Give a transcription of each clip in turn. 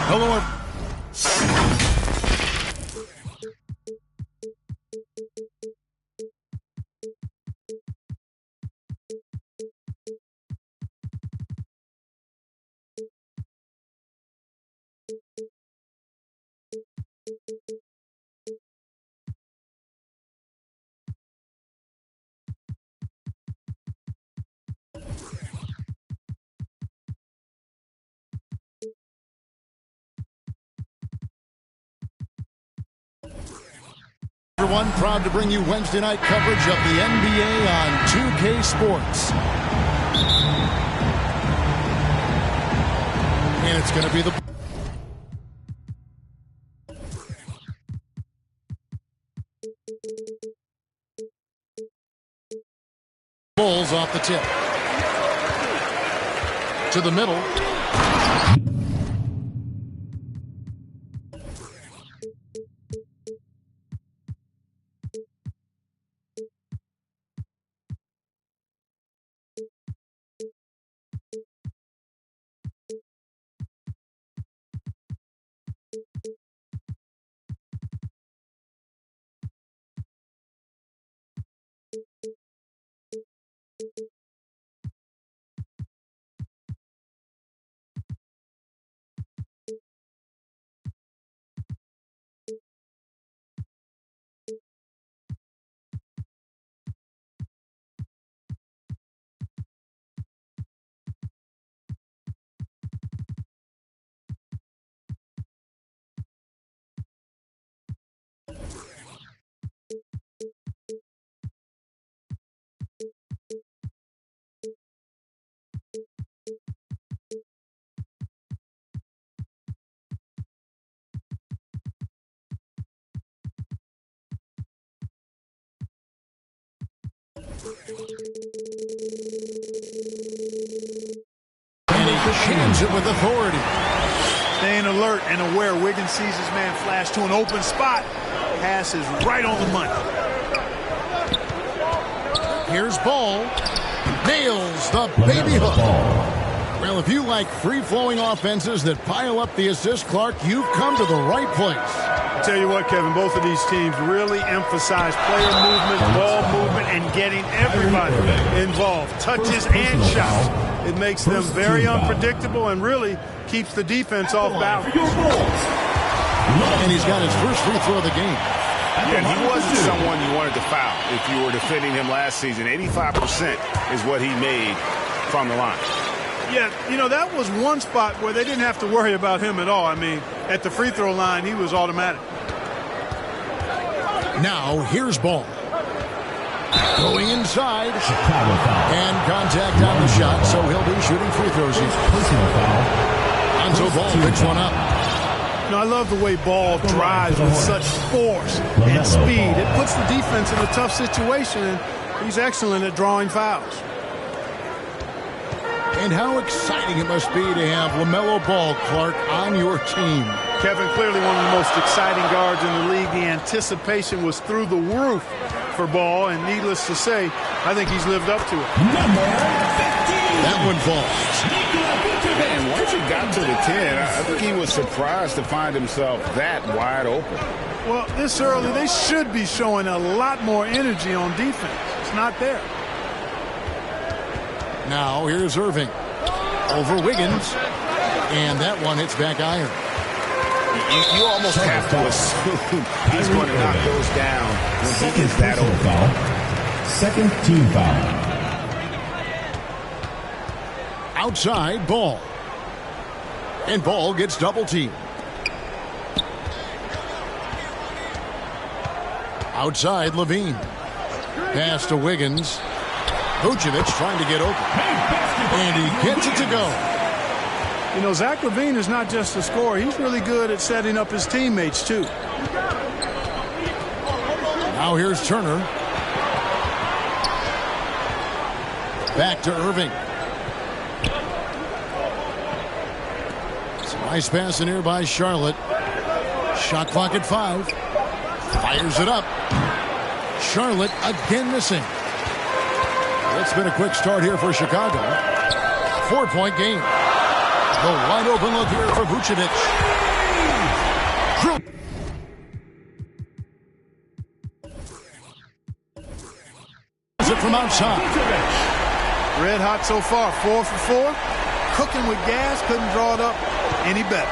Hello. Everyone, proud to bring you Wednesday night coverage of the NBA on 2K Sports. And it's going to be the Bulls off the tip. To the middle. And he jams it with authority. Staying alert and aware. Wiggins sees his man flash to an open spot. Pass is right on the money. Here's Ball. Nails the baby hook. Well, if you like free-flowing offenses that pile up the assist, Clark, you've come to the right place. I'll tell you what, Kevin, both of these teams really emphasize player movement, ball movement, and getting everybody involved. Touches and shots. It makes them very unpredictable and really keeps the defense off balance. And he's got his first free throw of the game. Yeah, he wasn't someone you wanted to foul if you were defending him last season. 85% is what he made from the line. Yeah, you know, that was one spot where they didn't have to worry about him at all. I mean, at the free throw line, he was automatic. Now, here's Ball. Going inside. And contact on the shot, so he'll be shooting free throws here. Lonzo Ball picks one up. You know, I love the way Ball drives with such force and speed. It puts the defense in a tough situation, and he's excellent at drawing fouls. And how exciting it must be to have LaMelo Ball, Clark, on your team. Kevin, clearly one of the most exciting guards in the league. The anticipation was through the roof for Ball, and needless to say, I think he's lived up to it. That one falls. Man, once he got to the 10, I think he was surprised to find himself that wide open. Well, this early, they should be showing a lot more energy on defense. It's not there. Now, here's Irving. Over Wiggins. And that one hits back iron. You almost have to assume he's going to knock those down when he is that open. Second team foul. Outside ball. And ball gets double teamed. Outside Levine. Pass to Wiggins. Vucevic trying to get open. And he gets it to go. You know, Zach LaVine is not just a scorer. He's really good at setting up his teammates, too. Now here's Turner. Back to Irving. Some nice pass in here by Charlotte. Shot clock at 5. Fires it up. Charlotte again missing. It's been a quick start here for Chicago. 4-point game. The wide open look here for Vucevic. It from outside. Red hot so far, 4 for 4. Cooking with gas, couldn't draw it up any better.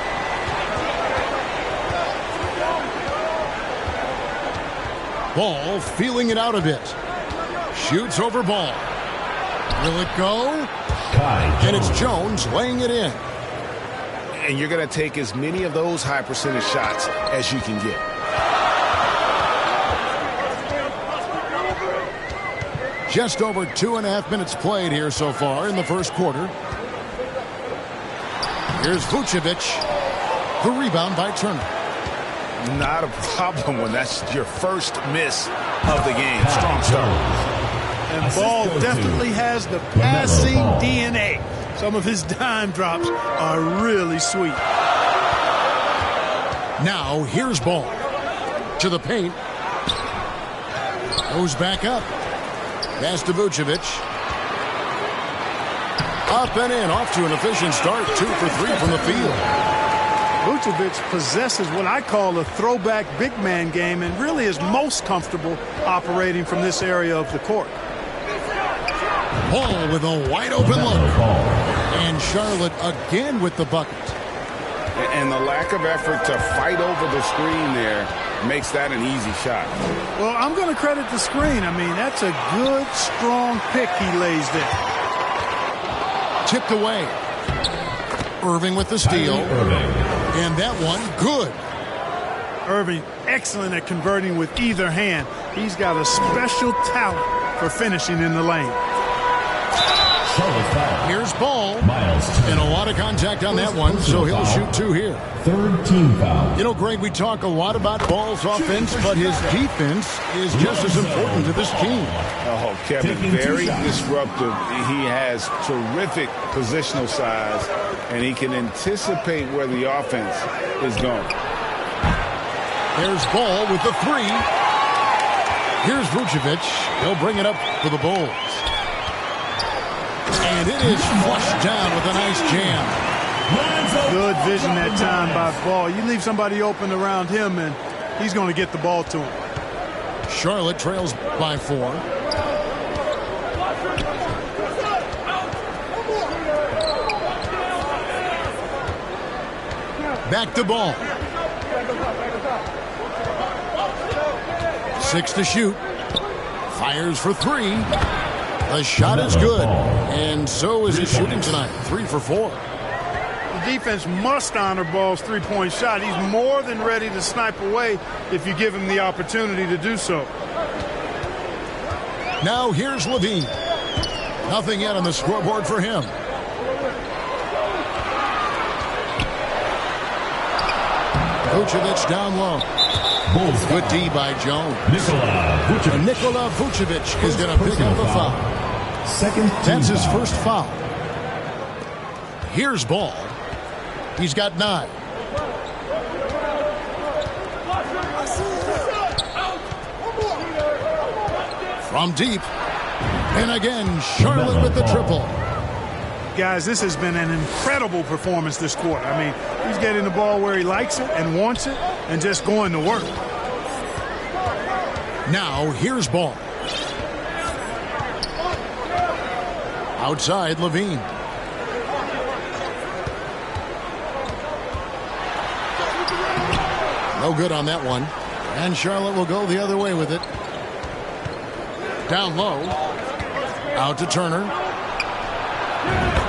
Ball feeling it out a bit. Shoots over ball. Will it go? And it's Jones laying it in. And you're going to take as many of those high percentage shots as you can get. Just over 2.5 minutes played here so far in the first quarter. Here's Vucevic. The rebound by Turner. Not a problem when that's your first miss of the game. Strong start. And Ball definitely has the passing DNA. Some of his dime drops are really sweet. Now here's Ball. To the paint. Goes back up. Pass to Vucevic. Up and in. Off to an efficient start. 2 for 3 from the field. Vucevic possesses what I call a throwback big man game and really is most comfortable operating from this area of the court. Ball with a wide open look. And Charlotte again with the bucket. And the lack of effort to fight over the screen there makes that an easy shot. Well, I'm going to credit the screen. I mean, that's a good, strong pick he lays there. Tipped away. Irving with the steal. And that one, good. Irving, excellent at converting with either hand. He's got a special talent for finishing in the lane. Here's Ball. And a lot of contact on that one, so he'll shoot 2 here. Third team foul. You know, Greg, we talk a lot about Ball's offense, but his defense is just as important to this team. Oh, Kevin, very disruptive. He has terrific positional size, and he can anticipate where the offense is going. There's Ball with the 3. Here's Vucevic. He'll bring it up for the Bulls. And it is flushed down with a nice jam. Good vision that time by Ball. You leave somebody open around him, and he's going to get the ball to him. Charlotte trails by 4. Back to Ball. 6 to shoot. Fires for 3. The shot is good. And so is his shooting tonight. 3 for 4. The defense must honor Ball's three-point shot. He's more than ready to snipe away if you give him the opportunity to do so. Now here's Levine. Nothing yet on the scoreboard for him. Vucevic down low. Good D by Jones. Nikola Vucevic is going to pick up the foul. That's his first foul. Here's Ball. He's got 9. From deep. And again, Charlotte with the triple. Guys, this has been an incredible performance this quarter. I mean, he's getting the ball where he likes it and wants it and just going to work. Now, here's Ball. Outside, Levine. No good on that one. And Charlotte will go the other way with it. Down low. Out to Turner.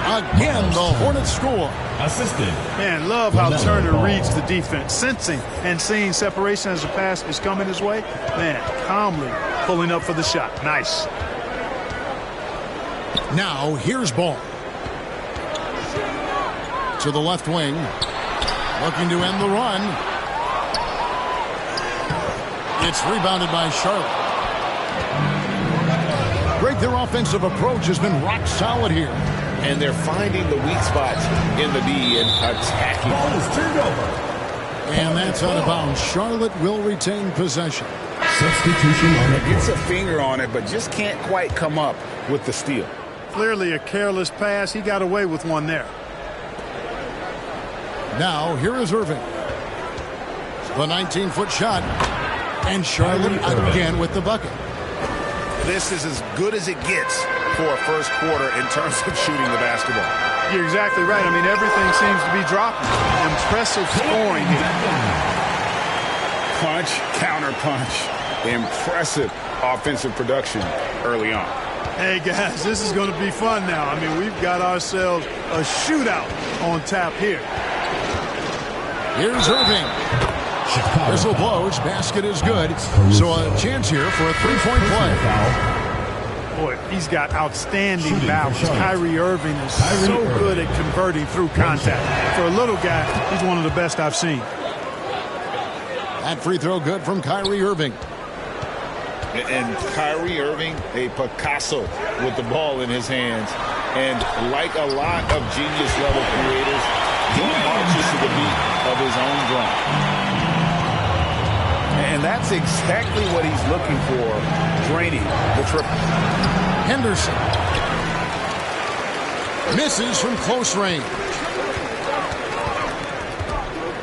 Again, the Hornets score. Assisted. Man, love how Turner reads the defense, sensing and seeing separation as the pass is coming his way. Man, calmly pulling up for the shot. Nice. Now, here's Ball. To the left wing. Looking to end the run. It's rebounded by Charlotte. Greg, their offensive approach has been rock solid here. And they're finding the weak spots in the D and attacking. Ball is turned over. And that's out of bounds. Charlotte will retain possession. Substitution on the Gets a finger on it, but just can't quite come up with the steal. Clearly a careless pass. He got away with one there. Now, here is Irving. The 19-foot shot. And Charlotte again with the bucket. This is as good as it gets for a first quarter in terms of shooting the basketball. You're exactly right. I mean, everything seems to be dropping. Impressive scoring here. Punch, counter punch. Impressive offensive production early on. Hey, guys, this is going to be fun now. I mean, we've got ourselves a shootout on tap here. Here's Irving. Whistle blows. Basket is good. So a chance here for a three-point play. Boy, he's got outstanding balance. Kyrie Irving is so good at converting through contact. For a little guy, he's one of the best I've seen. That free throw good from Kyrie Irving. And Kyrie Irving, a Picasso with the ball in his hands. And like a lot of genius-level creators, he marches to the beat of his own drum. And that's exactly what he's looking for, draining the triple. Henderson. Misses from close range.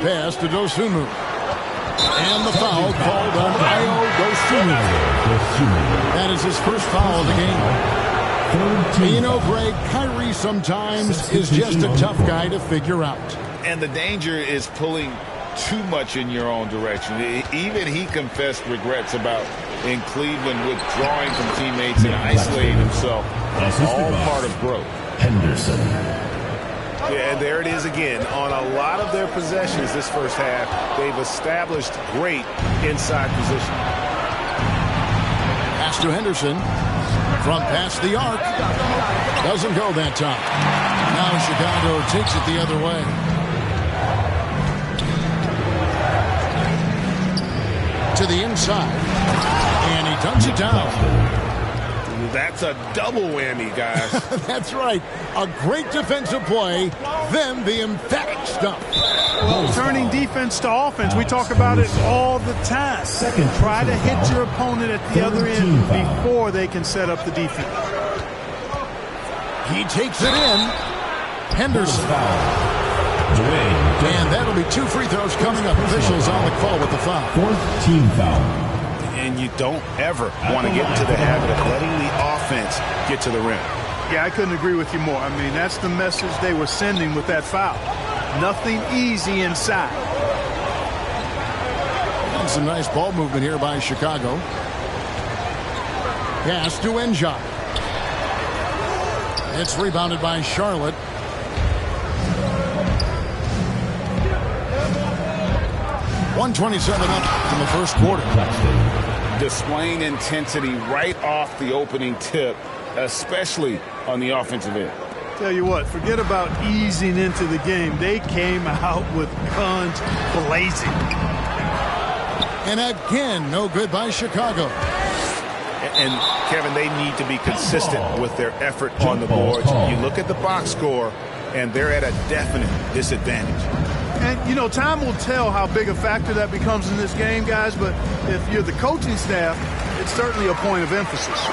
Pass to Dosunmu. And the foul called on Ayo Dosunmu. That is his first foul of the game. You know, Greg, Kyrie sometimes is just a tough guy to figure out. And the danger is pulling too much in your own direction. Even he confessed regrets about in Cleveland withdrawing from teammates and isolating himself. All part of growth. Henderson. Yeah, there it is again. On a lot of their possessions this first half, they've established great inside position. Pass to Henderson. From past the arc. Doesn't go that time. Now Chicago takes it the other way. To the inside. And he dunks it down. That's a double whammy, guys. That's right. A great defensive play, then the emphatic stuff. Well, turning defense to offense, we talk about it all the time. Try to hit your opponent at the other end before they can set up the defense. He takes it in. Henderson. And that'll be 2 free throws coming up. Officials on the call with the foul. 4th team foul. And you don't ever want to get into the habit of letting the offense get to the rim. Yeah, I couldn't agree with you more. I mean, that's the message they were sending with that foul. Nothing easy inside. And some nice ball movement here by Chicago. Pass to Enjai. It's rebounded by Charlotte. .127 up in the first quarter. Displaying intensity right off the opening tip, especially on the offensive end. Tell you what, forget about easing into the game. They came out with guns blazing. And again, no good by Chicago. And Kevin, they need to be consistent with their effort on the boards. You look at the box score, and they're at a definite disadvantage. And, you know, time will tell how big a factor that becomes in this game, guys, but if you're the coaching staff, it's certainly a point of emphasis.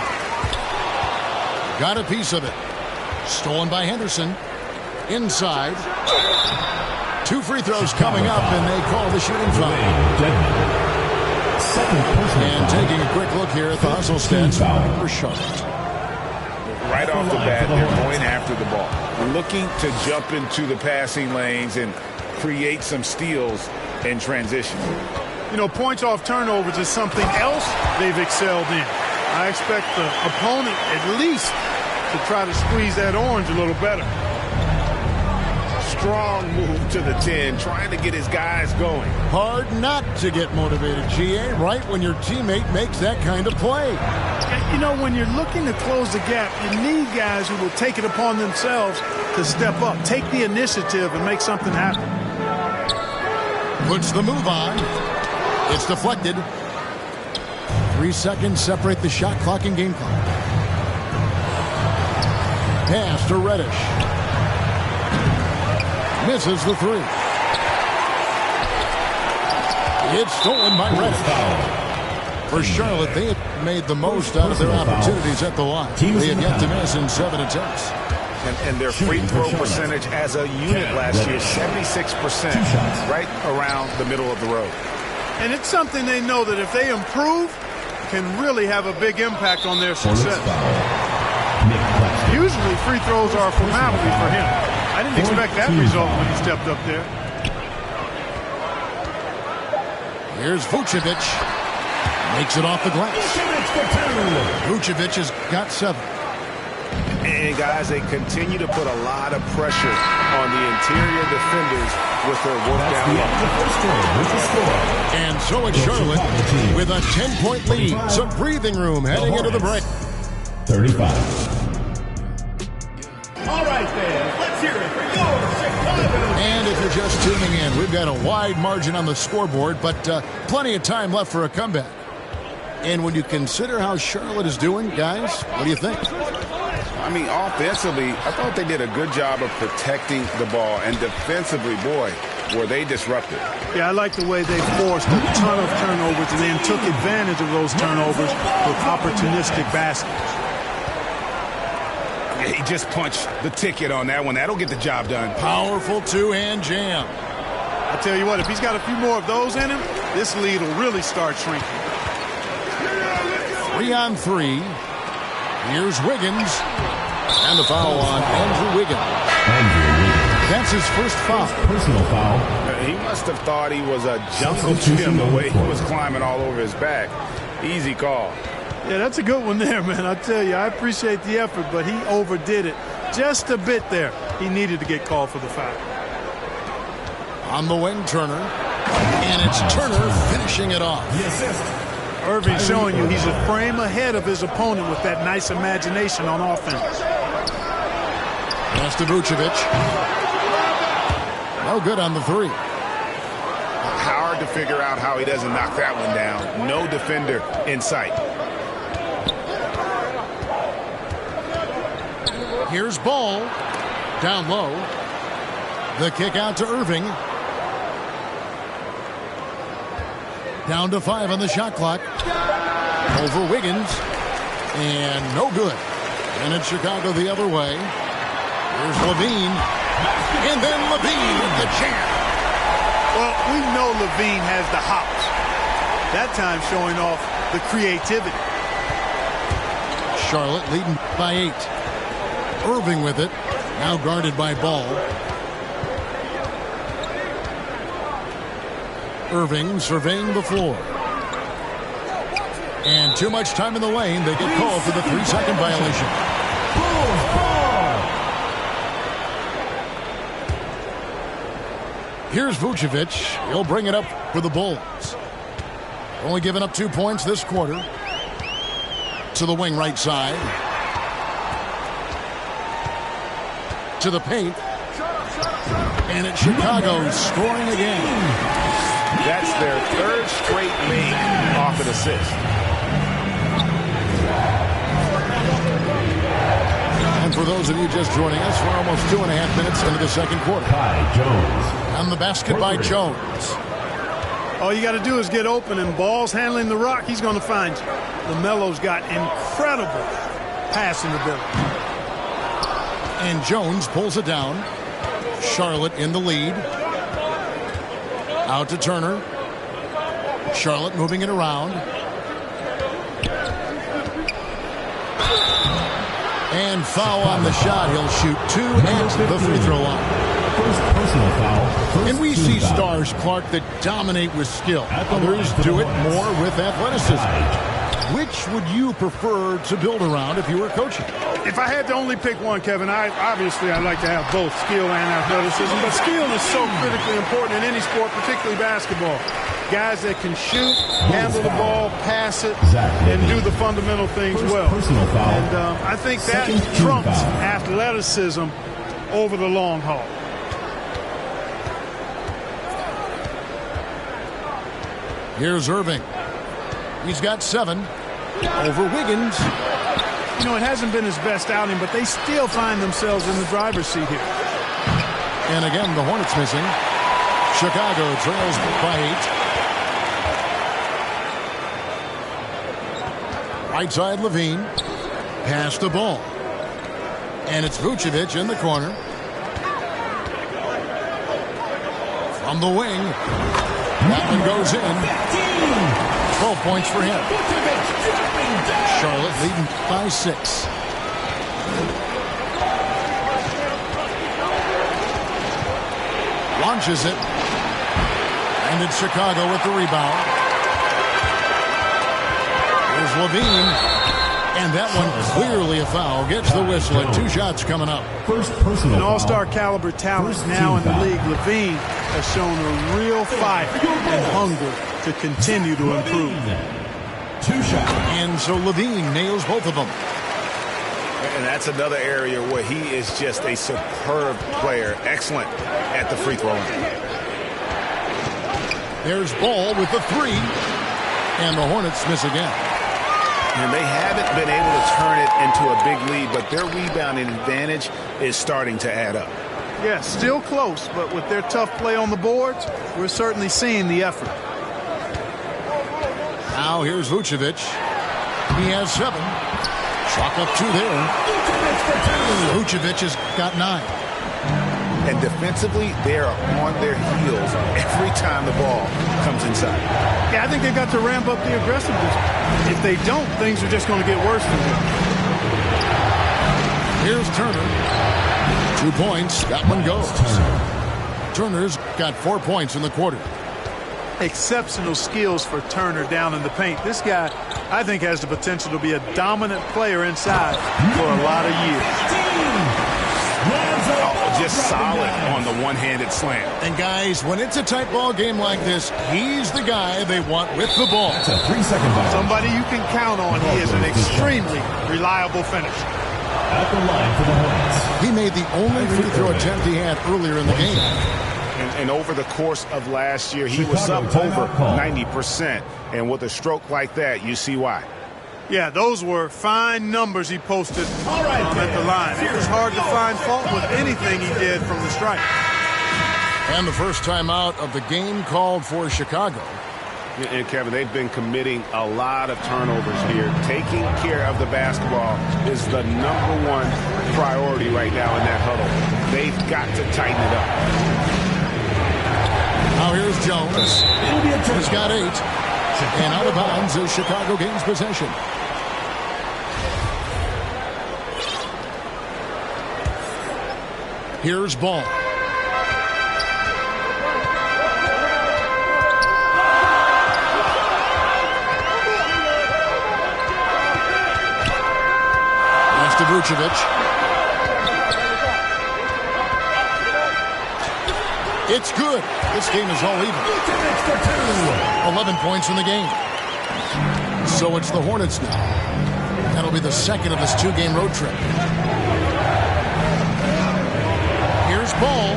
Got a piece of it. Stolen by Henderson. Inside. 2 free throws coming up, and they call the shooting foul. And taking a quick look here at the hustle stats for Charlotte. Right off the bat, they're going after the ball. Looking to jump into the passing lanes and create some steals in transition. You know, points off turnovers is something else they've excelled in. I expect the opponent at least to try to squeeze that orange a little better. Strong move to the 10, trying to get his guys going. Hard not to get motivated, GA, right when your teammate makes that kind of play. You know, when you're looking to close the gap, you need guys who will take it upon themselves to step up, take the initiative, and make something happen. Puts the move on. It's deflected. 3 seconds separate the shot clock and game clock. Pass to Reddish. Misses the three. It's stolen by Reddish. For Charlotte, they have made the most out of their opportunities at the line. They have yet to miss in 7 attempts. And their free throw percentage as a unit last year, 76%, right around the middle of the road. And it's something they know that if they improve, can really have a big impact on their success. Usually free throws are a formality for him. I didn't expect that result when he stepped up there. Here's Vucevic. Makes it off the glass. Vucevic has got 7. And guys, they continue to put a lot of pressure on the interior defenders with their work down low. And so it's Charlotte with a 10-point lead. Some breathing room heading into the break. 35. All right, then. Let's hear it for your Chicago. And if you're just tuning in, we've got a wide margin on the scoreboard, but plenty of time left for a comeback. And when you consider how Charlotte is doing, guys, what do you think? I mean, offensively, I thought they did a good job of protecting the ball. And defensively, boy, were they disruptive. Yeah, I like the way they forced a ton of turnovers and then took advantage of those turnovers with opportunistic baskets. Yeah, he just punched the ticket on that one. That'll get the job done. Powerful two-hand jam. I tell you what, if he's got a few more of those in him, this lead will really start shrinking. 3 on 3. Here's Wiggins. And the foul on Andrew Wiggins. That's his first foul. Personal foul. He must have thought he was a jungle gym the way he was climbing all over his back. Easy call. Yeah, that's a good one there, man. I tell you, I appreciate the effort, but he overdid it just a bit there. He needed to get called for the foul. On the wing, Turner. And it's Turner finishing it off. Irving showing you he's a frame ahead of his opponent with that nice imagination on offense. Pass to Vucevic. No good on the 3. Hard to figure out how he doesn't knock that one down. No defender in sight. Here's Ball. Down low. The kick out to Irving. Down to 5 on the shot clock. Over Wiggins. And no good. And it's Chicago the other way. Here's Levine. And then Levine with the jam. Well, we know Levine has the hops. That time showing off the creativity. Charlotte leading by 8. Irving with it. Now guarded by Ball. Irving surveying the floor. And too much time in the lane. They get called for the 3-second violation. Here's Vucevic. He'll bring it up for the Bulls. Only giving up 2 points this quarter. To the wing right side. To the paint. And it's Chicago scoring again. That's their 3rd straight make off an assist. And for those of you just joining us, we're almost 2.5 minutes into the second quarter. By Jones. And the basket by Jones. All you got to do is get open, and Ball's handling the rock. He's going to find you. LaMelo's got incredible passing ability. And Jones pulls it down. Charlotte in the lead. Out to Turner. Charlotte moving it around. And foul on the shot. He'll shoot 2 at the free throw line. First personal foul. And we see stars, Clark, that dominate with skill. Others do it more with athleticism. Which would you prefer to build around if you were coaching? If I had to only pick one, Kevin, I'd like to have both skill and athleticism. But skill is so critically important in any sport, particularly basketball. Guys that can shoot, handle the ball, pass it, and do the fundamental things well. And I think that trumps athleticism over the long haul. Here's Irving. He's got 7 over Wiggins. You know, it hasn't been his best outing, but they still find themselves in the driver's seat here. And again, the Hornets missing. Chicago trails by 8. Right side, Levine. Pass the ball. And it's Vucevic in the corner. From the wing. That one goes in. 12 points for him. Charlotte leading by 6. Launches it. And it's Chicago with the rebound. Here's Levine. And that one clearly a foul. Gets the whistle at 2 shots coming up. First personal An all-star caliber talent now in the league. Levine has shown a real fire and hunger to continue to improve. 2 shots. And so Levine nails both of them. And that's another area where he is just a superb player. Excellent at the free throw line. There's Ball with the 3. And the Hornets miss again. And they haven't been able to turn it into a big lead, but their rebounding advantage is starting to add up. Yeah, still close, but with their tough play on the boards, we're certainly seeing the effort. Now here's Vucevic. He has 7. Chalk up 2 there. Vucevic has got 9. And defensively, they are on their heels every time the ball comes inside. Yeah, I think they've got to ramp up the aggressiveness. If they don't, things are just going to get worse from here. Here's Turner. 2 points. That one goes. Turner's got 4 points in the quarter. Exceptional skills for Turner down in the paint. This guy, I think, has the potential to be a dominant player inside for a lot of years. Just solid on the one-handed slam. And guys, when it's a tight ball game like this, he's the guy they want with the ball. That's a 3-second foul. Somebody you can count on. He is an extremely reliable finisher. At the line for the Hornets. He made the only free throw attempt he had earlier in the game. And over the course of last year, he was up over 90%. And with a stroke like that, you see why. Yeah, those were fine numbers he posted at the line. It was hard to find fault with anything he did from the stripe. And the first timeout of the game called for Chicago. And Kevin, they've been committing a lot of turnovers here. Taking care of the basketball is the #1 priority right now in that huddle. They've got to tighten it up. Now here's Jones. He's got 8. And out of bounds as Chicago gains possession. Here's Ball. Pass to Vucevic. It's good. This game is all even. 11 points in the game. So it's the Hornets now. That'll be the second of this 2-game road trip. Here's Ball.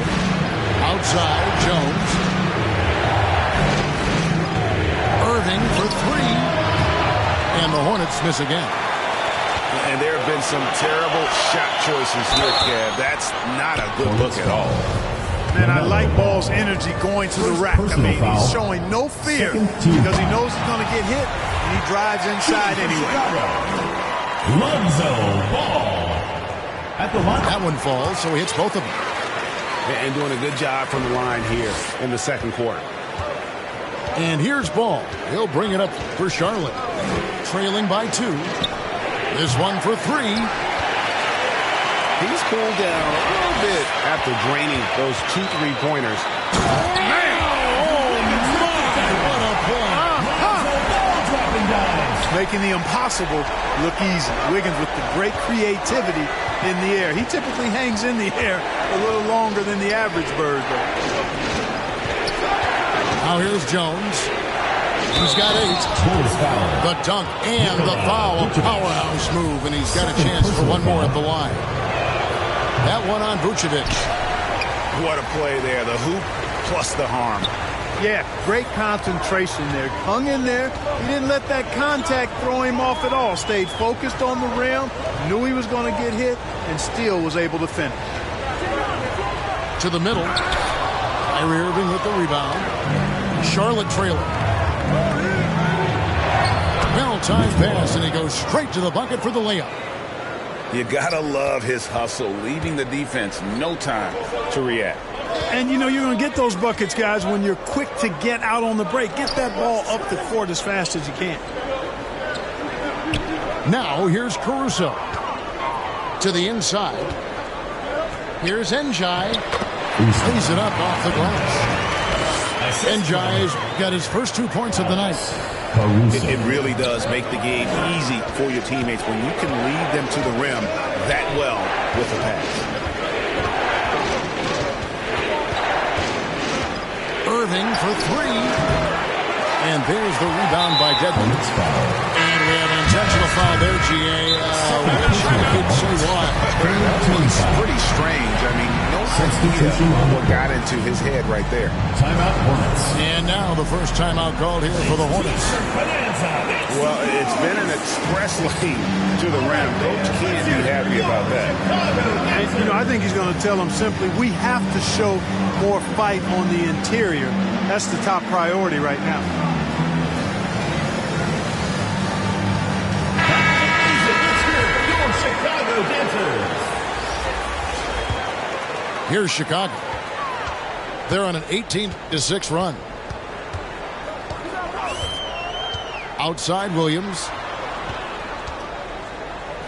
Outside, Jones. Irving for 3. And the Hornets miss again. And there have been some terrible shot choices here, Kev. That's not a good look at all. Man, I like Ball's energy going to the rack. I mean, he's showing no fear because he knows he's going to get hit, and he drives inside anyway. Lonzo Ball. At the line. That one falls, so he hits both of them. And doing a good job from the line here in the second quarter. And here's Ball. He'll bring it up for Charlotte. Trailing by 2. This one for 3. He's cooled down a little bit after draining those 2 3-pointers. Making the impossible look easy. Wiggins with the great creativity in the air. He typically hangs in the air a little longer than the average bird, though. Now here's Jones. He's got 8. The dunk and the foul. Powerhouse move, and he's got a chance for one more at the line. That one on Vucevic. What a play there. The hoop plus the harm. Yeah, great concentration there. Hung in there. He didn't let that contact throw him off at all. Stayed focused on the rim. Knew he was going to get hit and still was able to finish. To the middle. Kyrie Irving with the rebound. Charlotte trailing. Well-timed pass, and he goes straight to the bucket for the layup. You gotta love his hustle, leaving the defense no time to react. And, you know, you're going to get those buckets, guys, when you're quick to get out on the break. Get that ball up the court as fast as you can. Now, here's Caruso. To the inside. Here's Njai. Lays it up off the glass. Njai's got his first 2 points of the night. It really does make the game easy for your teammates when you can lead them to the rim that well with a pass. Irving for 3. And there's the rebound by Dedmon. And we have an intentional foul there, G.A. Wish I could say why. It's pretty strange. I mean, no idea what got into his head right there. Timeout Hornets. And now the first timeout called here for the Hornets. Well, it's been an express lane to the rim. Coach can't be happy about that. And, you know, I think he's going to tell them simply, we have to show more fight on the interior. That's the top priority right now. Here's Chicago. They're on an 18-6 run. Outside Williams.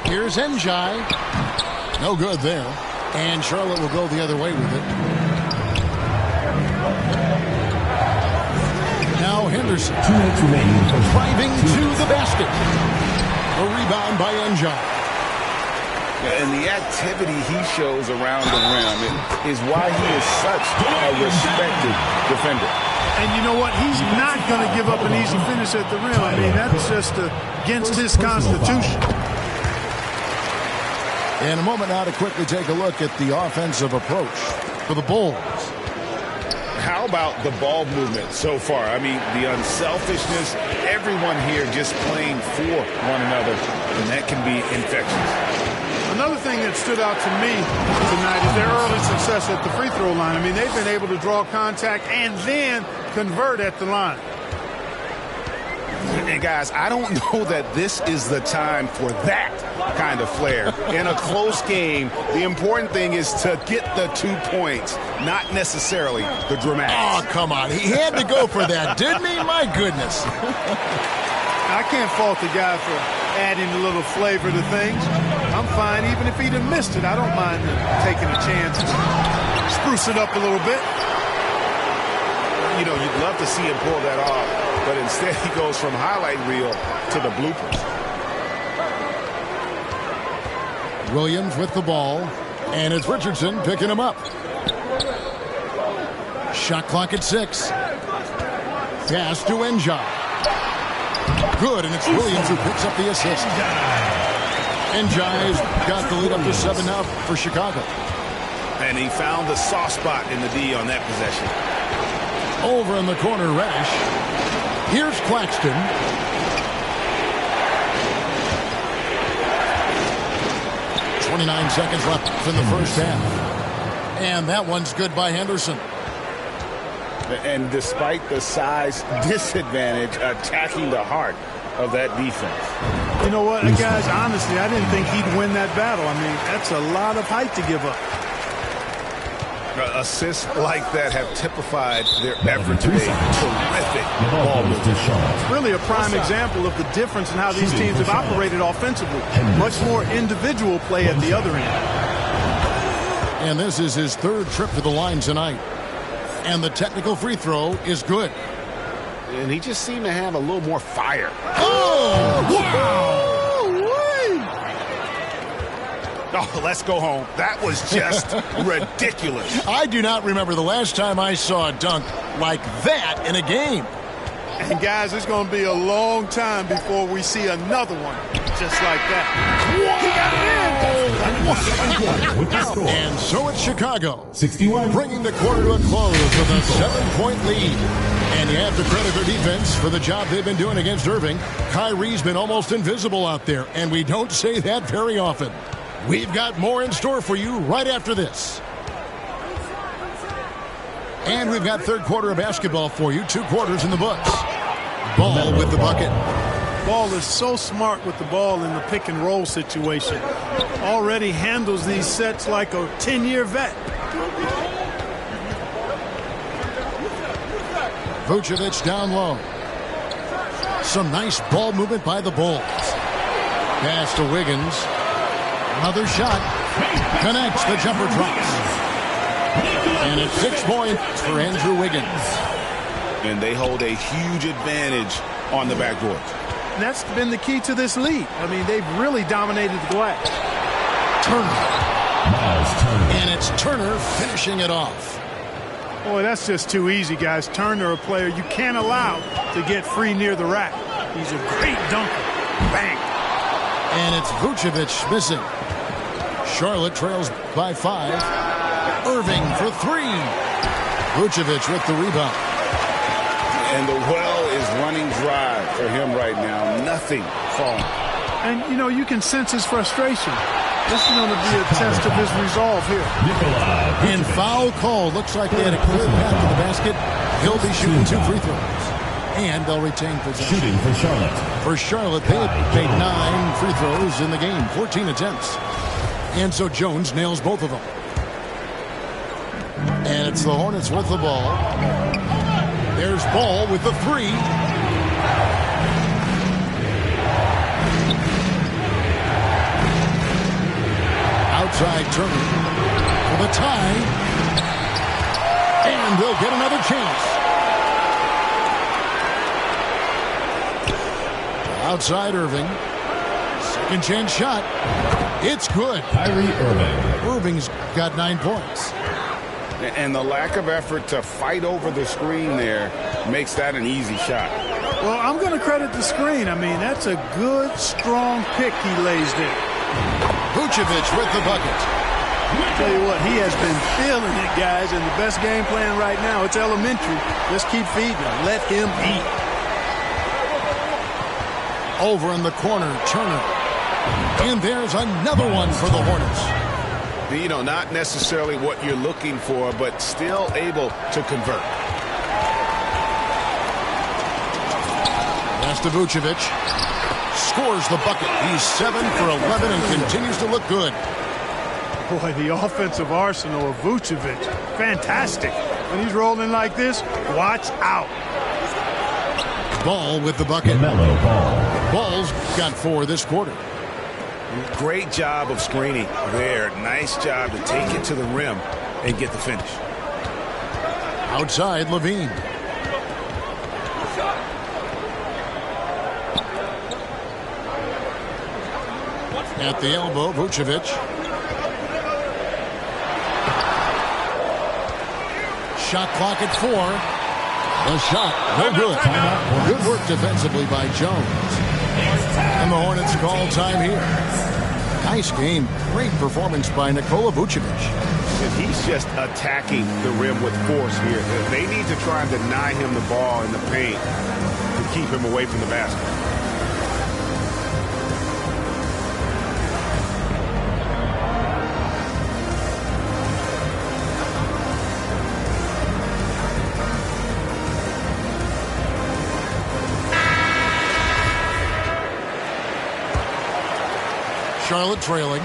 Here's Njai. No good there. And Charlotte will go the other way with it. Now Henderson. 2 minutes remaining. Driving to the basket. A rebound by Njai. And the activity he shows around the rim is why he is such a respected defender. And you know what? He's not going to give up an easy finish at the rim. I mean, that's just against his constitution. In a moment now to quickly take a look at the offensive approach for the Bulls. How about the ball movement so far? I mean, the unselfishness, everyone here just playing for one another, and that can be infectious. Another thing that stood out to me tonight is their early success at the free throw line. I mean, they've been able to draw contact and then convert at the line. And guys, I don't know that this is the time for that kind of flair. In a close game, the important thing is to get the 2 points, not necessarily the dramatics. Oh, come on. He had to go for that, didn't he? My goodness. I can't fault the guy for adding a little flavor to things. I'm fine. Even if he'd have missed it, I don't mind taking a chance. Spruce it up a little bit. You know, you'd love to see him pull that off, but instead he goes from highlight reel to the bloopers. Williams with the ball, and it's Richardson picking him up. Shot clock at 6. Pass to Njai. Good, and it's Williams who picks up the assist. Njai's got the lead up to 7 now for Chicago. And he found the soft spot in the D on that possession. Over in the corner, Reddish. Here's Claxton. .29 seconds left in the first half. And that one's good by Henderson. And despite the size disadvantage, attacking the heart of that defense. You know what, guys, honestly, I didn't think he'd win that battle. I mean, that's a lot of height to give up. Assists like that have typified their effort today. Terrific ball movement. Really a prime example of the difference in how these teams have operated offensively. Much more individual play at the other end. And this is his third trip to the line tonight. And the technical free throw is good. And he just seemed to have a little more fire. Oh! Wow! Oh, let's go home. That was just ridiculous. I do not remember the last time I saw a dunk like that in a game. And, guys, it's going to be a long time before we see another one just like that. And so it's Chicago, 61. bringing the quarter to a close with a 7-point lead. And you have to credit their defense for the job they've been doing against Irving. Kyrie's been almost invisible out there, and we don't say that very often. We've got more in store for you right after this. And we've got third quarter of basketball for you, 2 quarters in the books. Ball with the bucket. Ball is so smart with the ball in the pick and roll situation. Already handles these sets like a 10-year vet. Vucevic down low. Some nice ball movement by the Bulls. Pass to Wiggins. Another shot. Connects. The jumper drops. And it's 6 points for Andrew Wiggins. And they hold a huge advantage on the backboard. And that's been the key to this lead. I mean, they've really dominated the glass. Turner. And it's Turner finishing it off. Boy, that's just too easy, guys. Turner, a player you can't allow to get free near the rack. He's a great dunker. Bang. And it's Vucevic missing. Charlotte trails by 5. Irving for 3. Vucevic with the rebound. And the well is running dry for him right now. Nothing falling. And, you know, you can sense his frustration. This is going to be a test of his resolve here. And foul call. Looks like they had a clear path to the basket. He'll be shooting 2 free throws. And they'll retain possession. Shooting for Charlotte. For Charlotte, they had made 9 free throws in the game. 14 attempts. And so Jones nails both of them. And it's the Hornets with the ball. There's Ball with the 3. Outside Turner for the tie. And they'll get another chance. Outside Irving. Second chance shot. It's good. Kyrie Irving. Irving's got 9 points. And the lack of effort to fight over the screen there makes that an easy shot. Well, I'm going to credit the screen. I mean, that's a good, strong pick he lays there. Vucevic with the bucket. I'll tell you what, he has been feeling it, guys, and the best game plan right now, it's elementary. Just keep feeding him. Let him eat. Over in the corner, Turner. And there's another one for the Hornets. You know, not necessarily what you're looking for, but still able to convert. Pass to Vucevic. Scores the bucket. He's 7 for 11 and continues to look good. Boy, the offensive arsenal of Vucevic, fantastic. When he's rolling like this, watch out. Ball with the bucket. LaMelo Ball. Ball's got 4 this quarter. Great job of screening there. Nice job to take it to the rim and get the finish. Outside, Levine. At the elbow, Vucevic. Shot clock at 4. The shot, no good. Good work defensively by Jones. And the Hornets call time here. Nice game. Great performance by Nikola Vucevic. And he's just attacking the rim with force here. They need to try and deny him the ball in the paint to keep him away from the basket. Charlotte trailing.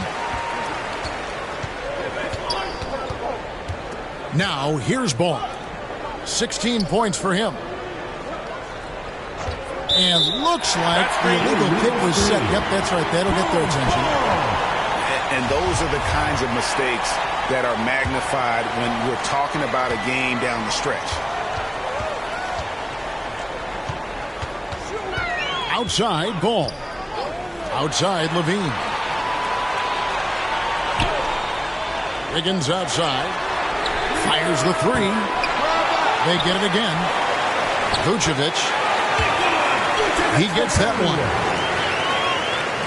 Now, here's Ball. 16 points for him. And looks like the illegal kick was set. Yep, that's right. That'll get their attention. And And those are the kinds of mistakes that are magnified when we're talking about a game down the stretch. Outside ball. Outside Levine. Wiggins outside. Fires the three. They get it again. Vucevic. He gets that one.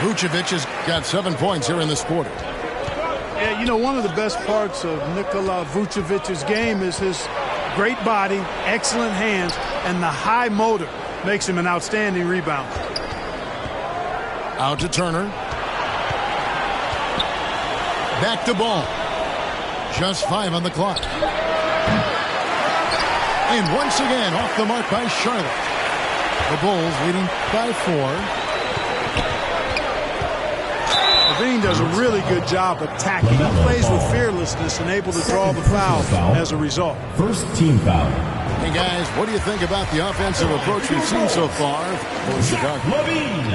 Vucevic has got 7 points here in this quarter. Yeah, you know, one of the best parts of Nikola Vucevic's game is his great body, excellent hands, and the high motor makes him an outstanding rebounder. Out to Turner. Back to Ball. Just 5 on the clock. And once again, off the mark by Charlotte. The Bulls leading by 4. Levine does a really good job attacking. He plays with fearlessness and able to draw the foul as a result. First team foul. Hey, guys, what do you think about the offensive approach we've seen so far for Chicago? Levine.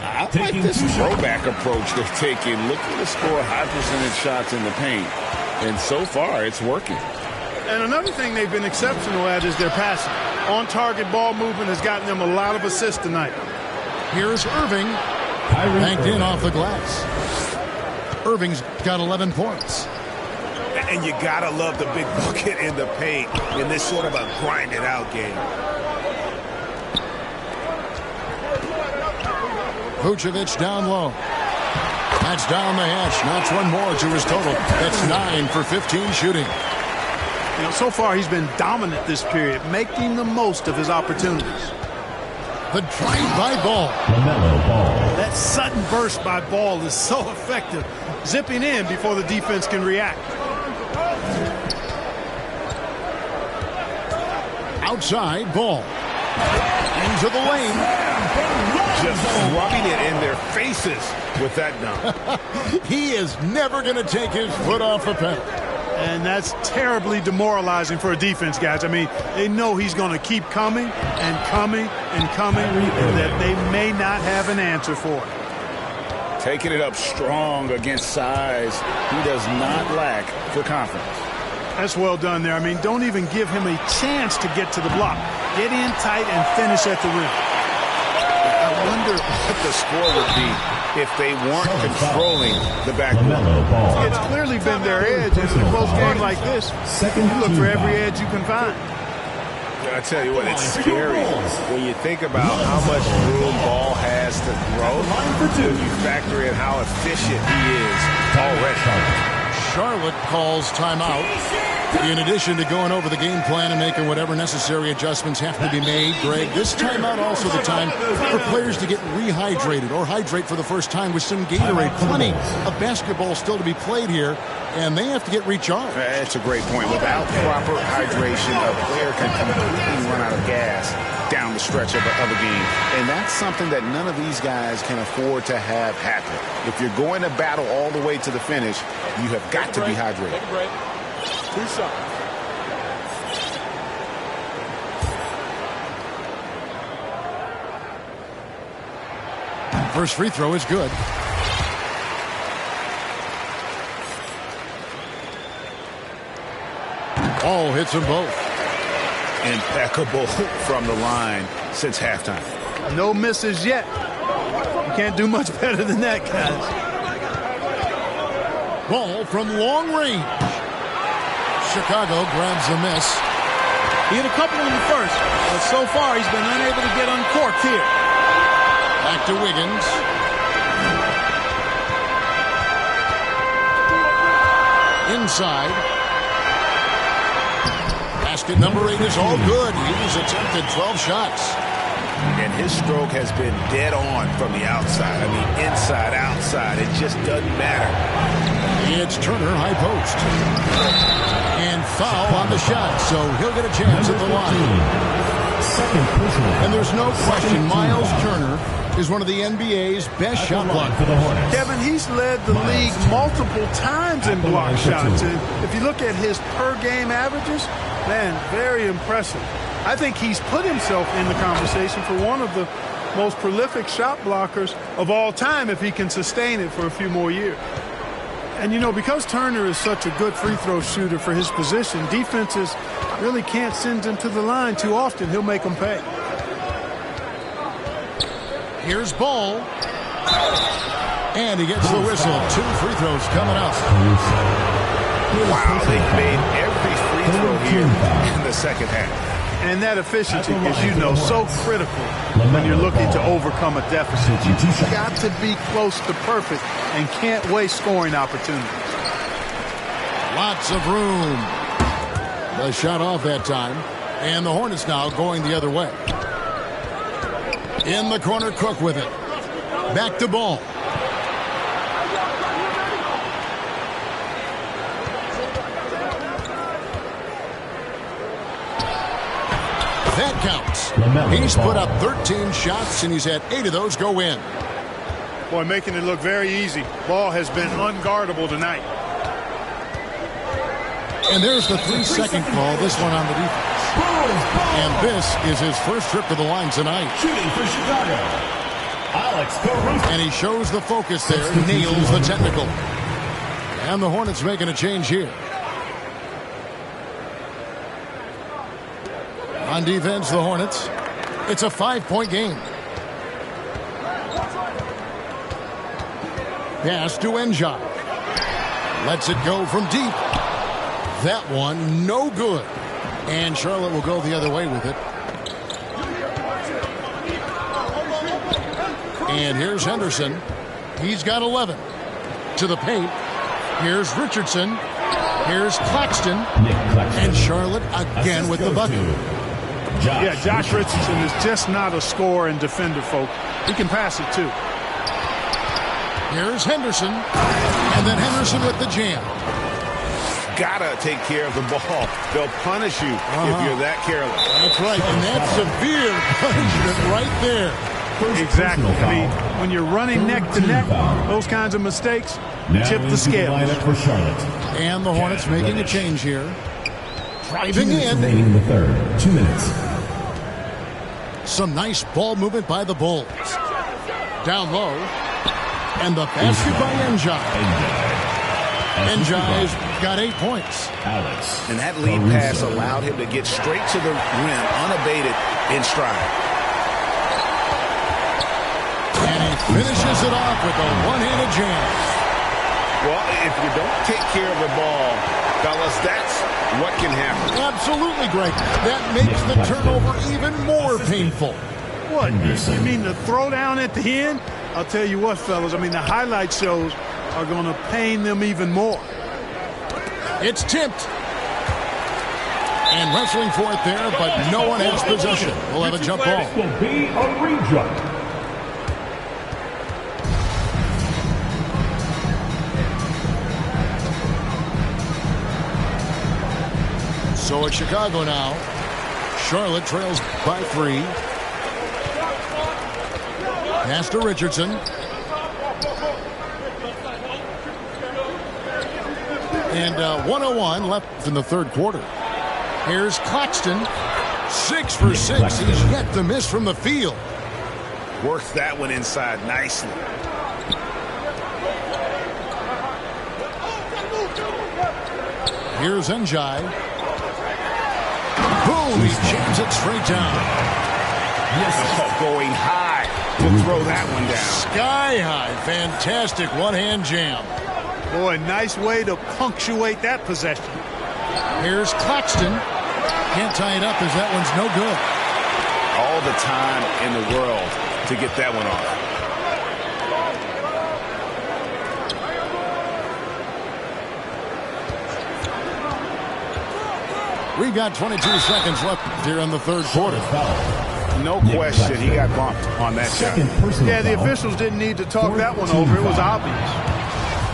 I like this throwback approach they're taking. Looking to score high percentage shots in the paint. And so far, it's working. And another thing they've been exceptional at is their passing. On-target ball movement has gotten them a lot of assists tonight. Here's Irving. Banked in off the glass. Irving's got 11 points. And you got to love the big bucket in the paint in this sort of a grinded-out game. Vucevic down low. That's down the hatch. Knocks one more to his total. That's 9 for 15 shooting. You know, so far he's been dominant this period, making the most of his opportunities. The drive by Ball. LaMelo Ball. That sudden burst by Ball is so effective, zipping in before the defense can react. Outside Ball. Into the lane. Just rubbing it in their faces with that dunk. He is never going to take his foot off the pedal. And that's terribly demoralizing for a defense, guys. I mean, they know he's going to keep coming and coming and coming, and that they may not have an answer for it. Taking it up strong against size. He does not lack for confidence. That's well done there. I mean, don't even give him a chance to get to the block. Get in tight and finish at the rim. I wonder what the score would be if they weren't controlling the backcourt. It's clearly been their edge. In a close game like this, you look for every edge you can find. I tell you what, it's scary when you think about how much room Ball has to throw. When you factor in how efficient he is already. Charlotte calls timeout. In addition to going over the game plan and making whatever necessary adjustments have to be made, Greg, this timeout also the time for players to get rehydrated or hydrate for the first time with some Gatorade. Plenty of basketball still to be played here, and they have to get recharged. That's a great point. Without proper hydration, a player can completely run out of gas down the stretch of a game. And that's something that none of these guys can afford to have happen. If you're going to battle all the way to the finish, you have got to be hydrated. Take a break. 2 shots. First free throw is good. Ball hits them both. Impeccable from the line since halftime. No misses yet. You can't do much better than that, guys. Ball from long range. Chicago grabs the miss. He hit a couple in the first, but so far he's been unable to get uncorked here. Back to Wiggins. Inside. Basket number 8 is all good. He's attempted 12 shots. And his stroke has been dead on from the outside. I mean, inside, outside. It just doesn't matter. It's Turner, high post. And foul on the shot, so he'll get a chance at the line. And there's no question, Miles Turner is one of the NBA's best shot blockers. Kevin, he's led the league multiple times in block shots. And if you look at his per-game averages, man, very impressive. I think he's put himself in the conversation for one of the most prolific shot blockers of all time if he can sustain it for a few more years. And, you know, because Turner is such a good free throw shooter for his position, defenses really can't send him to the line too often. He'll make them pay. Here's Ball. And he gets the whistle. 2 free throws coming up. Wow, they made every free throw here in the second half. And that efficiency, as you know, so critical when you're looking to overcome a deficit. You've got to be close to perfect and can't waste scoring opportunities. Lots of room. The shot off that time. And the Hornets now going the other way. In the corner, Cook with it. Back to Ball. That counts. He's put up 13 shots, and he's had 8 of those go in. Boy, making it look very easy. Ball has been unguardable tonight. And there's the 3-second call, this one on the defense. And this is his first trip to the line tonight. Shooting for Chicago, Alex Caruso. And he shows the focus there, nails the technical. And the Hornets making a change here. On defense, the Hornets. It's a 5-point game. Pass to Enjai. Lets it go from deep. That one, no good. And Charlotte will go the other way with it. And here's Henderson. He's got 11. To the paint. Here's Richardson. Here's Claxton. And Charlotte again with the bucket. Josh Richardson is just not a scorer and defender, folks. He can pass it, too. Here's Henderson. And then Henderson with the jam. Gotta take care of the ball. They'll punish you if you're that careless. That's right, and that's severe punishment right there. Exactly. I mean, when you're running neck to neck, those kinds of mistakes tip the scales. And the Hornets making a change here. Driving in. In the third, 2 minutes. Some nice ball movement by the Bulls. Down low. And the basket by Enjai. Enjai's got 8 points. And that lead pass allowed him to get straight to the rim, unabated in stride. And he finishes it off with a one-handed jam. Well, if you don't take care of the ball, fellas, that's what can happen. Absolutely, Greg. That makes the turnover even more painful. What? You mean the throwdown at the end? I'll tell you what, fellas. I mean, the highlight shows are going to pain them even more. It's tipped. And wrestling for it there, but no one has possession. We'll have a jump ball. This will be a rejump. So it's Chicago now. Charlotte trails by 3. Pass to Richardson. And 1:01 left in the third quarter. Here's Claxton. 6 for 6. He's yet to miss from the field. Worked that one inside nicely. Here's Enjai. Boom! He jams it straight down. Going high to throw that one down. Sky high. Fantastic one-hand jam. Boy, nice way to punctuate that possession. Here's Claxton. Can't tie it up as that one's no good. All the time in the world to get that one off. We've got 22 seconds left here in the third quarter. No question, he got bumped on that shot. Yeah, the officials didn't need to talk that one over. It was obvious.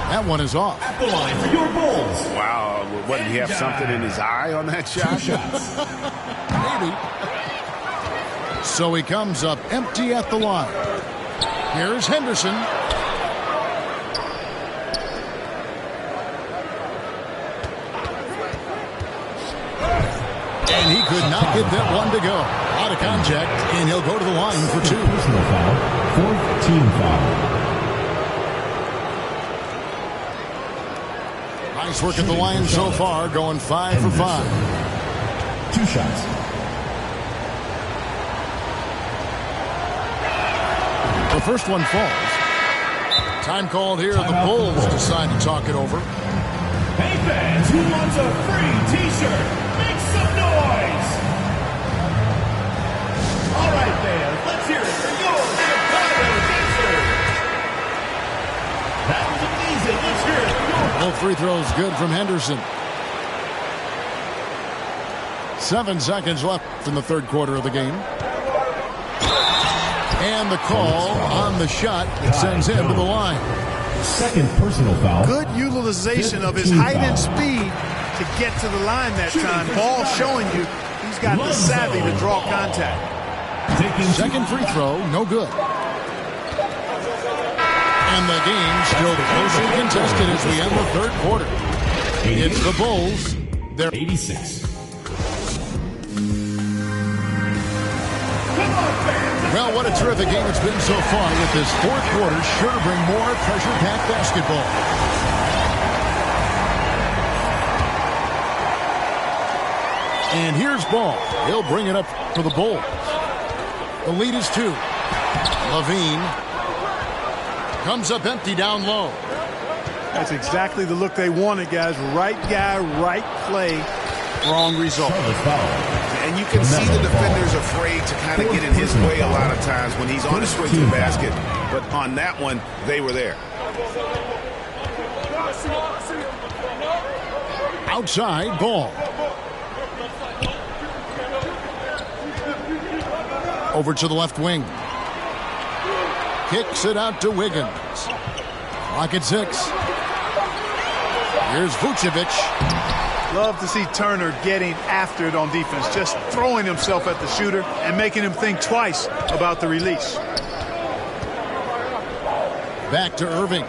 That one is off. At the line for your Bulls. Wow, what, did he have something in his eye on that shot? Maybe. So he comes up empty at the line. Here's Henderson. And he could not get that one to go. Out of contact, and he'll go to the line for 2. Personal foul. 4th team foul. Nice work at the line so far, going 5 for 5. 2 shots. The first one falls. Time called here. The Bulls decide to talk it over. Hey fans, who wants a free t-shirt? Make some noise! All right fans, let's hear it for your Chicago t-shirt! That was amazing, let's hear it for your... Both free throws good from Henderson. 7 seconds left in the third quarter of the game. And the call on the shot that sends him to the line. Second personal foul. Good utilization of his height and speed to get to the line that time. Ball showing you he's got the savvy to draw contact. Second free throw, no good. And the game still closely contested as we end the third quarter. It's the Bulls. They're 86. Well, what a terrific game it's been so far, with this fourth quarter sure to bring more pressure-packed basketball. And here's Ball. He'll bring it up for the Bulls. The lead is 2. Levine comes up empty down low. That's exactly the look they wanted, guys. Right guy, right play, wrong result. And you can see the defender's afraid to kind of get in his way a lot of times when he's on his way to the basket. But on that one, they were there. Outside, Ball. Over to the left wing. Kicks it out to Wiggins. Clock at 6. Here's Vucevic. Love to see Turner getting after it on defense, just throwing himself at the shooter and making him think twice about the release. Back to Irving.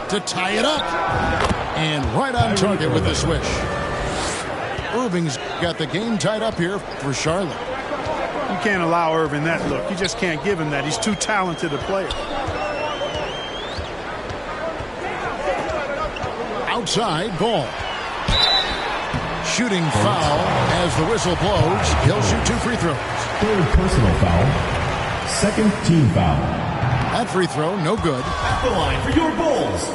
To tie it up. And right on target with the swish. Irving's got the game tied up here for Charlotte. You can't allow Irving that look. You just can't give him that. He's too talented a player. Outside, Ball. Shooting foul as the whistle blows. He'll shoot 2 free throws. Third personal foul. Second team foul. That free throw, no good. At the line for your Bulls,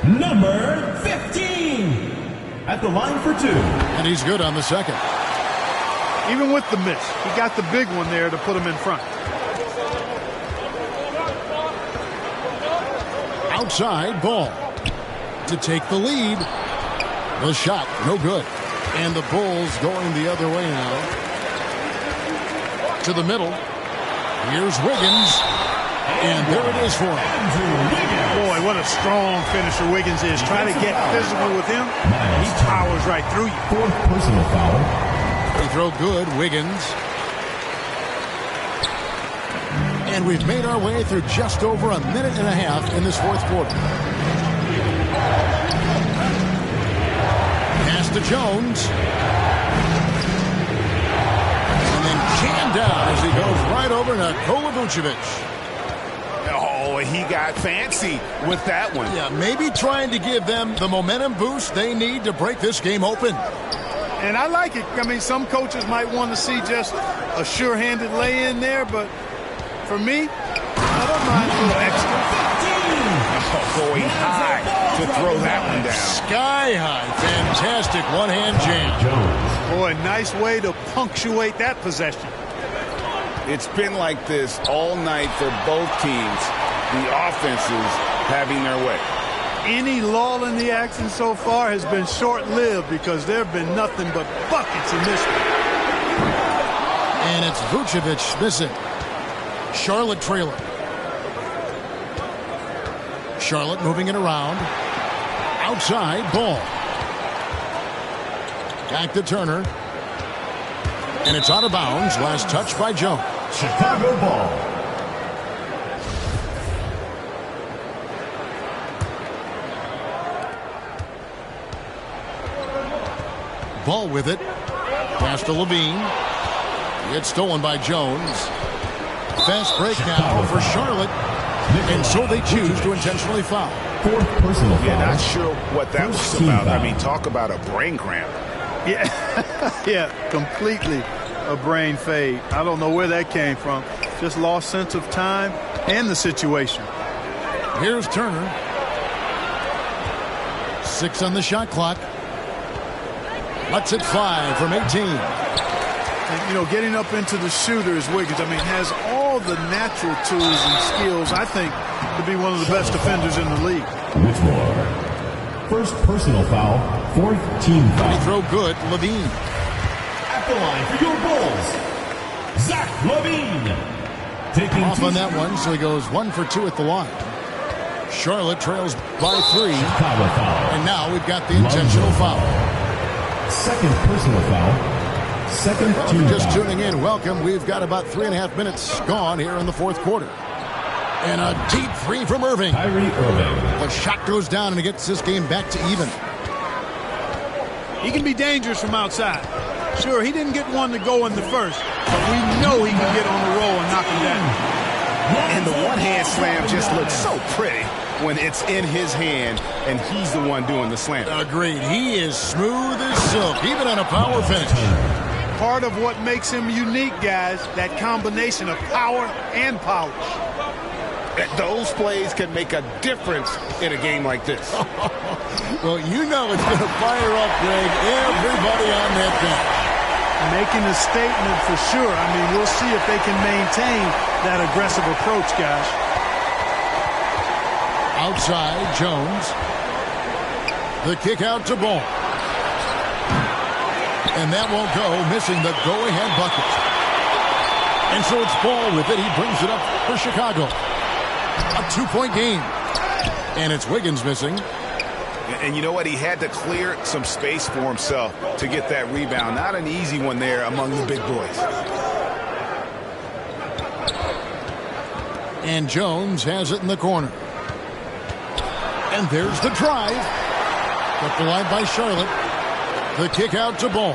number 15. At the line for 2. And he's good on the second. Even with the miss, he got the big one there to put him in front. Outside, Ball. To take the lead. The shot, no good. And the Bulls going the other way now. To the middle. Here's Wiggins. And there it is for him. Boy, what a strong finisher Wiggins is. Try to get physical with him, and he powers right through you. Fourth personal foul. Free throw good, Wiggins. And we've made our way through just over a minute and a half in this fourth quarter. Pass to Jones. And then jammed down as he goes right over Nikola Vucevic. Oh, he got fancy with that one. Yeah, maybe trying to give them the momentum boost they need to break this game open. And I like it. I mean, some coaches might want to see just a sure-handed lay-in there, but for me, I don't mind a little extra. Going high to throw that one down. Sky high. Fantastic one-hand jam. Boy, nice way to punctuate that possession. It's been like this all night for both teams. The offenses having their way. Any lull in the action so far has been short-lived because there have been nothing but buckets in this one. And it's Vucevic missing. Charlotte trailing. Charlotte moving it around. Outside, Ball. Back to Turner. And it's out of bounds. Last touch by Jones. Chicago ball. Ball with it. Pass to Levine. It's stolen by Jones. Fast break now for Charlotte. And so they choose to intentionally foul. Fourth personal foul. Yeah, not sure what that was about. I mean, talk about a brain cramp. Yeah, yeah, completely a brain fade. I don't know where that came from. Just lost sense of time and the situation. Here's Turner. 6 on the shot clock. Lets it fly from 18. And, you know, getting up into the shooter is Wiggins. I mean, has all the natural tools and skills, I think, to be one of the best defenders in the league. Whitmore. First personal foul, fourth team foul. Free throw good, Levine. At the line for your Bulls, Zach LaVine. Taking Off on that one, so he goes 1 for 2 at the line. Charlotte trails by 3. Chicago foul. And now we've got the intentional foul. Second personal foul. Second team Just foul. tuning in, welcome. We've got about 3.5 minutes gone here in the fourth quarter. And a deep three from Irving. Kyrie Irving. The shot goes down and it gets this game back to even. He can be dangerous from outside. Sure, he didn't get one to go in the first, but we know he can get on the roll and knock him down. And the one-hand slam just looks so pretty when it's in his hand and he's the one doing the slam. Agreed. He is smooth as silk, even on a power finish. Part of what makes him unique, guys, that combination of power and polish. Those plays can make a difference in a game like this. Well, you know it's going to fire up, Greg, everybody on that bench. Making a statement for sure. I mean, we'll see if they can maintain that aggressive approach, guys. Outside, Jones. The kick out to Ball. And that won't go, missing the go-ahead bucket. And so it's Ball with it. He brings it up for Chicago. A 2-point game. And it's Wiggins missing. And you know what? He had to clear some space for himself to get that rebound. Not an easy one there among the big boys. And Jones has it in the corner. And there's the drive. Kept alive by Charlotte. The kick out to Ball.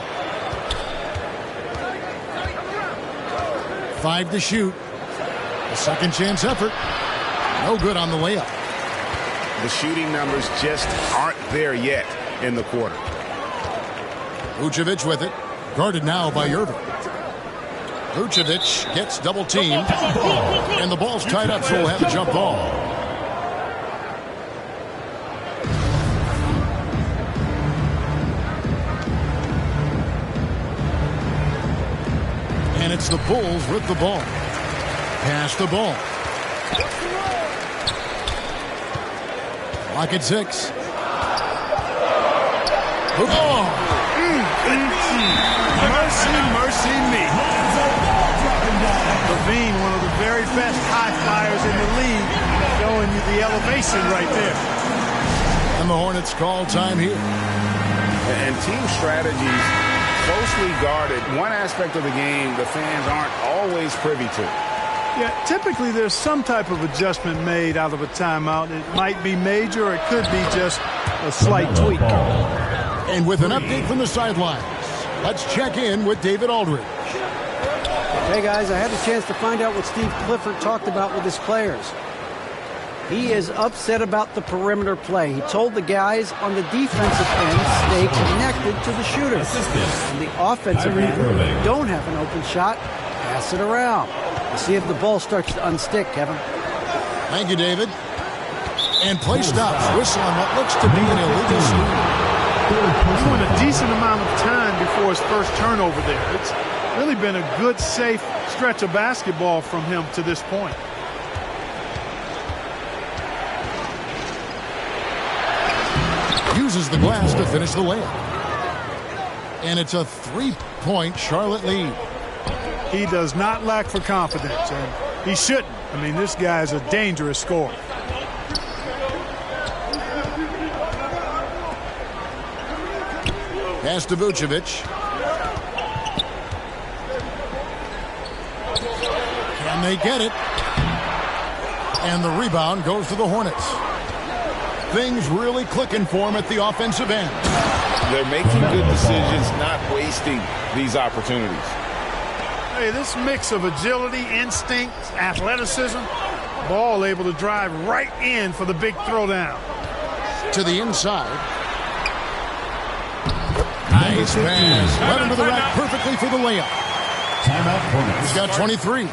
5 to shoot. A second chance effort. No good on the layup. The shooting numbers just aren't there yet in the quarter. Vucevic with it. Guarded now by Irving. Vucevic gets double teamed. And the ball's tied up, so we'll have a jump ball. And it's the Bulls with the ball. Pass the ball. Lock at 6. Oh! Mercy, mercy me. Levine, one of the very best high flyers in the league, showing you the elevation right there. And the Hornets call time here. And team strategies closely guarded. One aspect of the game the fans aren't always privy to. Yeah, typically there's some type of adjustment made out of a timeout. It might be major, or it could be just a slight tweak. And with an update from the sidelines, let's check in with David Aldridge. Hey guys, I had a chance to find out what Steve Clifford talked about with his players. He is upset about the perimeter play. He told the guys on the defensive end stay connected to the shooters. And the offensive end don't have an open shot, pass it around. We'll see if the ball starts to unstick, Kevin. Thank you, David. And play stops. Whistle on what looks to be an illegal steal. He went a decent amount of time before his first turnover there. It's really been a good, safe stretch of basketball from him to this point. Uses the glass to finish the layup. And it's a 3-point Charlotte lead. He does not lack for confidence, and he shouldn't. I mean, this guy's a dangerous scorer. Pass to Vucevic. Can they get it? And the rebound goes to the Hornets. Things really clicking for him at the offensive end. They're making good decisions, not wasting these opportunities. tell you, this mix of agility, instinct, athleticism, ball able to drive right in for the big throwdown. To the inside. Nice pass. Right into the rack perfectly for the layup. He's got 23.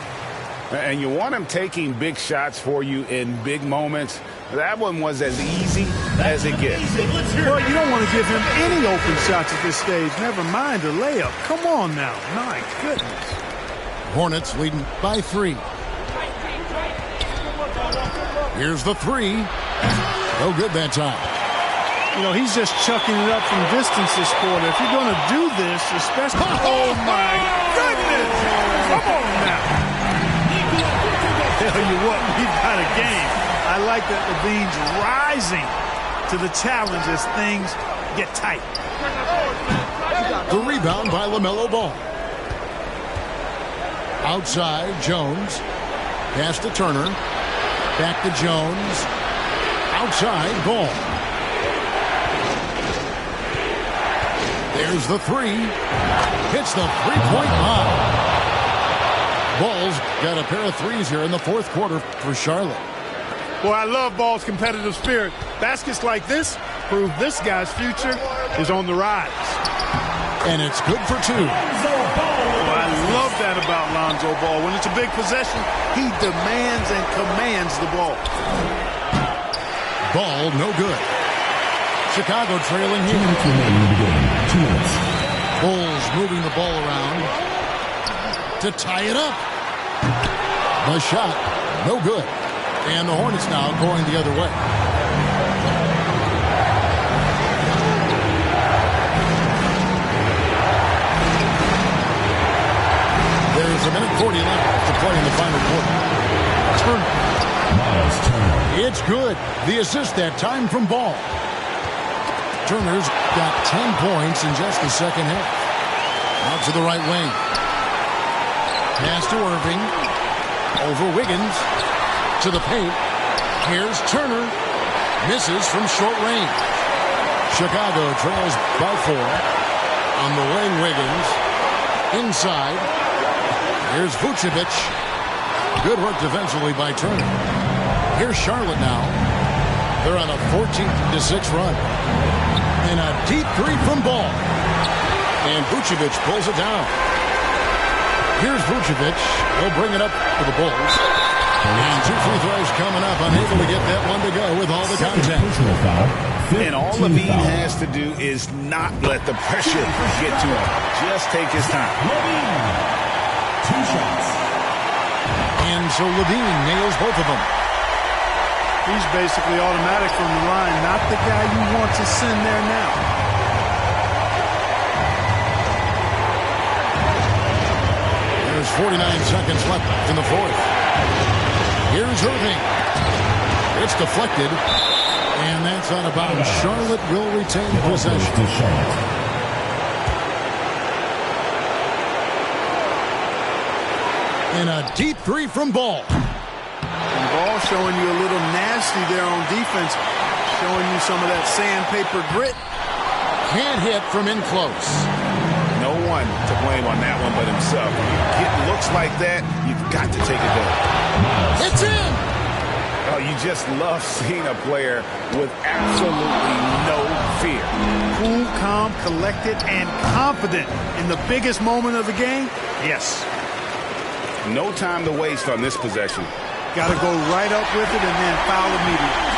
And you want him taking big shots for you in big moments. That one was as easy as it gets. Well, you don't want to give him any open shots at this stage. Never mind a layup. Come on now. My goodness. Hornets leading by 3. Here's the 3. No good that time. You know, he's just chucking it up from distance this quarter. If you're going to do this, especially... Oh, my goodness! Come on now. Tell you what, we've got a game. I like that Levine's rising to the challenge as things get tight. The rebound by LaMelo Ball. Outside, Jones. Pass to Turner. Back to Jones. Outside, Ball. There's the 3. Hits the three-point line. Ball's got a pair of threes here in the fourth quarter for Charlotte. Boy, I love Ball's competitive spirit. Baskets like this prove this guy's future is on the rise. And it's good for 2. I love that about Lonzo Ball. When it's a big possession, he demands and commands the ball. Ball, no good. Chicago trailing here. 2 minutes. Bulls moving the ball around to tie it up. The shot, no good. And the Hornets now going the other way. There's a minute 40 left to play in the final quarter. Turner. It's good. The assist that time from Ball. Turner's got 10 points in just the second half. Out to the right wing. Pass to Irving. Over Wiggins. To the paint. Here's Turner. Misses from short range. Chicago trails by 4. On the wing, Wiggins. Inside. Here's Vucevic. Good work defensively by Turner. Here's Charlotte now. They're on a 14-6 run. And a deep 3 from Ball. And Vucevic pulls it down. Here's Vucevic. He'll bring it up for the Bulls. And 2 free throws coming up. Unable to get that one to go with all the contact. And all Levine has to do is not let the pressure get to him. Just take his time. 2 shots. And so Levine nails both of them. He's basically automatic from the line, not the guy you want to send there now. There's 49 seconds left in the fourth. Here's Irving. It's deflected. And that's out of bounds. Charlotte will retain possession. And a deep 3 from Ball. And Ball showing you a little nasty there on defense. Showing you some of that sandpaper grit. Can't hit from in close. No one to blame on that one but himself. When you get looks like that, you've got to take it down. It's in! Oh, you just love seeing a player with absolutely no fear. Cool, calm, collected, and confident in the biggest moment of the game. Yes. No time to waste on this possession. Got to go right up with it and then foul immediately.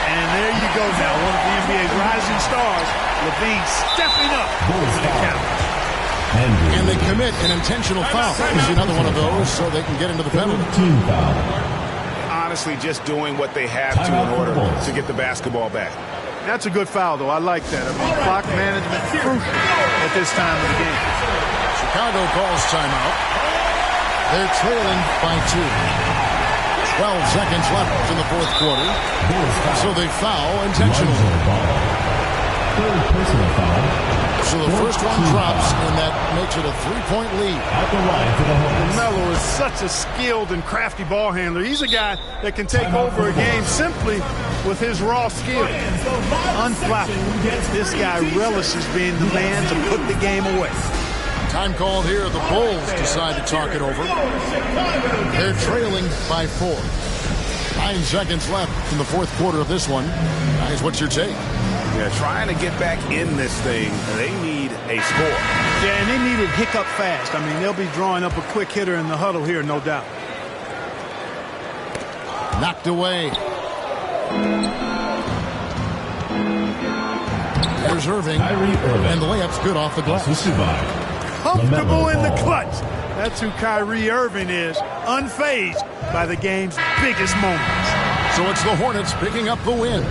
And there you go now, one of the NBA's rising stars, Levine stepping up to the count. And they commit an intentional foul. There's another one of those so they can get into the penalty. Honestly, just doing what they have to in order to get the basketball back. That's a good foul, though. I like that. I mean, clock management crucial at this time of the game. Chicago calls timeout. They're trailing by 2. 12 seconds left in the fourth quarter. So they foul intentionally. So the first one drops, and that makes it a 3-point lead. Melo is such a skilled and crafty ball handler. He's a guy that can take over a game simply with his raw skill. Unflappable. This guy relishes being the man to put the game away. Time called here. The Bulls decide to talk it over. They're trailing by 4. 9 seconds left in the fourth quarter of this one. Guys, what's your take? Yeah, trying to get back in this thing, they need a score. Yeah, and they need it hiccup fast. I mean, they'll be drawing up a quick hitter in the huddle here, no doubt. Knocked away. There's Irving. And the layup's good off the glass. Comfortable in the clutch. That's who Kyrie Irving is. Unfazed by the game's biggest moments. So it's the Hornets picking up the win.